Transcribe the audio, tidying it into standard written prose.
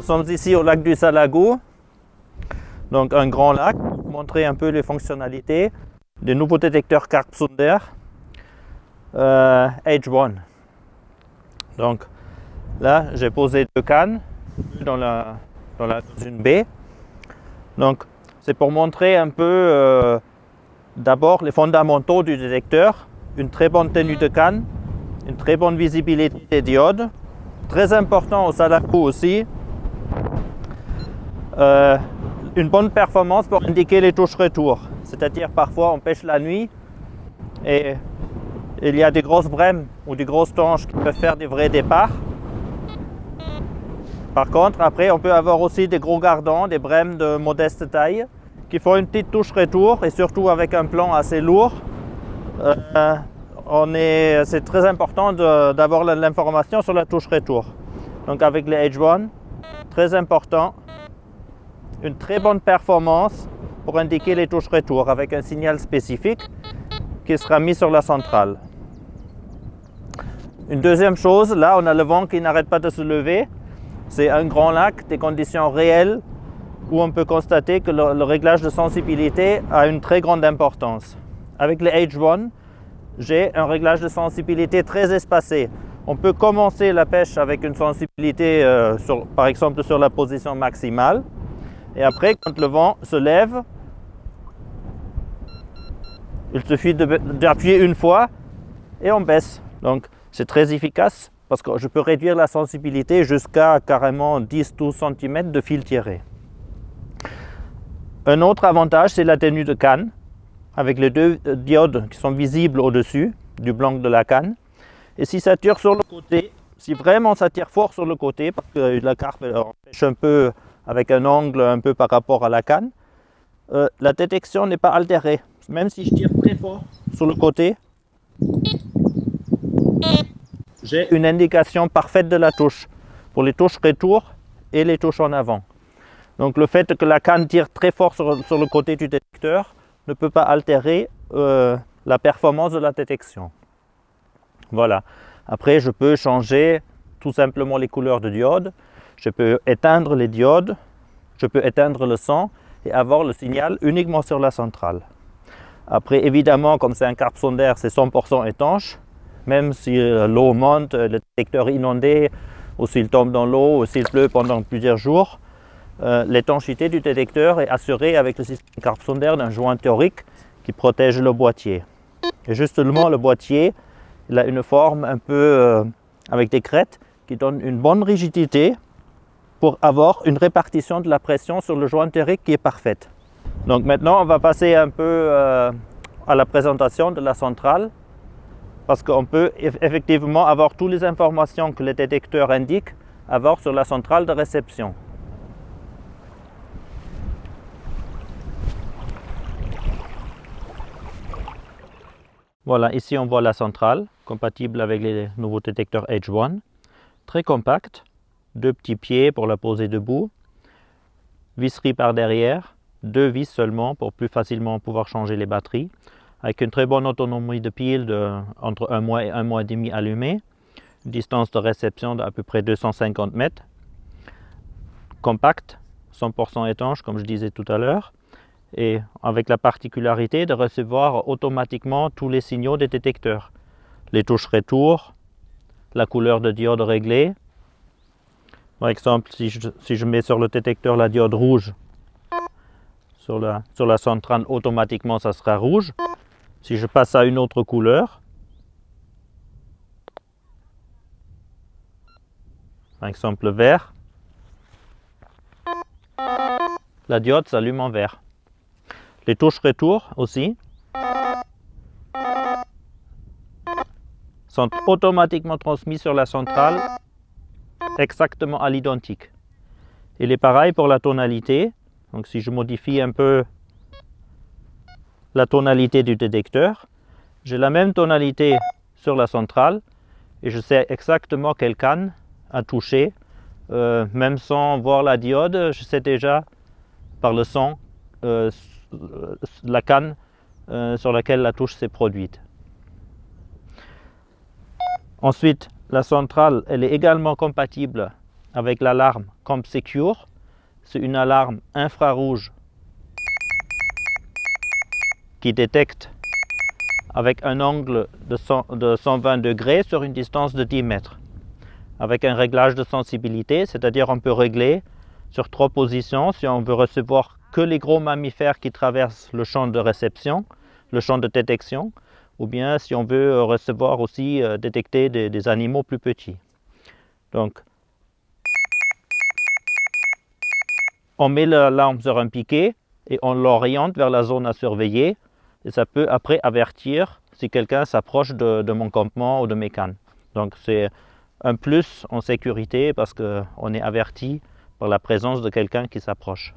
Nous sommes ici au lac du Salagou, donc un grand lac, pour montrer un peu les fonctionnalités des nouveaux détecteurs Carpsunder H1. Donc là, j'ai posé 2 cannes dans une baie. Donc c'est pour montrer un peu d'abord les fondamentaux du détecteur, une très bonne tenue de canne, une très bonne visibilité des diodes. Très important au Salagou aussi, une bonne performance pour indiquer les touches retour. C'est-à-dire parfois on pêche la nuit et il y a des grosses brèmes ou des grosses tanches qui peuvent faire des vrais départs. Par contre, après on peut avoir aussi des gros gardons, des brèmes de modeste taille qui font une petite touche retour et surtout avec un plan assez lourd. C'est très important d'avoir l'information sur la touche retour. Donc avec les H1, très important, une très bonne performance pour indiquer les touches retour avec un signal spécifique qui sera mis sur la centrale. Une deuxième chose, là on a le vent qui n'arrête pas de se lever. C'est un grand lac, des conditions réelles où on peut constater que le réglage de sensibilité a une très grande importance. Avec les H1, j'ai un réglage de sensibilité très espacé. On peut commencer la pêche avec une sensibilité, par exemple sur la position maximale. Et après, quand le vent se lève, il suffit d'appuyer une fois et on baisse. Donc c'est très efficace parce que je peux réduire la sensibilité jusqu'à carrément 10-12 cm de fil tiré. Un autre avantage, c'est la tenue de canne, avec les 2 diodes qui sont visibles au-dessus du blanc de la canne. Et si ça tire sur le côté, si vraiment ça tire fort sur le côté, parce que la carpe pêche un peu avec un angle un peu par rapport à la canne, la détection n'est pas altérée. Même si je tire très fort sur le côté, j'ai une indication parfaite de la touche pour les touches retour et les touches en avant. Donc le fait que la canne tire très fort sur le côté du détecteur ne peut pas altérer la performance de la détection. Voilà. Après, je peux changer tout simplement les couleurs de diode. Je peux éteindre les diodes, je peux éteindre le son et avoir le signal uniquement sur la centrale. Après, évidemment, comme c'est un Carpsunder, c'est 100% étanche. Même si l'eau monte, le détecteur est inondé, ou s'il tombe dans l'eau, ou s'il pleut pendant plusieurs jours, l'étanchéité du détecteur est assurée avec le système Carpsunder d'un joint théorique qui protège le boîtier. Et justement, le boîtier, il a une forme un peu avec des crêtes qui donne une bonne rigidité pour avoir une répartition de la pression sur le joint théorique qui est parfaite. Donc maintenant, on va passer un peu à la présentation de la centrale parce qu'on peut effectivement avoir toutes les informations que le détecteur indique avoir sur la centrale de réception. Voilà, ici on voit la centrale, compatible avec les nouveaux détecteurs H1. Très compacte, 2 petits pieds pour la poser debout, visserie par derrière, 2 vis seulement pour plus facilement pouvoir changer les batteries, avec une très bonne autonomie de pile entre 1 mois et 1 mois et demi allumé, une distance de réception d'à peu près 250 mètres. Compact, 100% étanche comme je disais tout à l'heure, et avec la particularité de recevoir automatiquement tous les signaux des détecteurs. Les touches retour, la couleur de diode réglée. Par exemple, si je mets sur le détecteur la diode rouge, sur la centrale, automatiquement ça sera rouge. Si je passe à une autre couleur, par exemple vert, la diode s'allume en vert. Les touches retour aussi sont automatiquement transmises sur la centrale exactement à l'identique. Il est pareil pour la tonalité. Donc si je modifie un peu la tonalité du détecteur, j'ai la même tonalité sur la centrale et je sais exactement quelle canne à toucher. Même sans voir la diode, je sais déjà par le son la canne sur laquelle la touche s'est produite. Ensuite, la centrale, elle est également compatible avec l'alarme CompSecure. C'est une alarme infrarouge qui détecte avec un angle de 120 degrés sur une distance de 10 mètres. Avec un réglage de sensibilité, c'est-à-dire on peut régler sur 3 positions si on veut recevoir que les gros mammifères qui traversent le champ de réception, le champ de détection, ou bien si on veut recevoir aussi détecter des animaux plus petits. Donc, on met l'alarme sur un piquet et on l'oriente vers la zone à surveiller et ça peut après avertir si quelqu'un s'approche de mon campement ou de mes cannes. Donc c'est un plus en sécurité parce qu'on est averti par la présence de quelqu'un qui s'approche.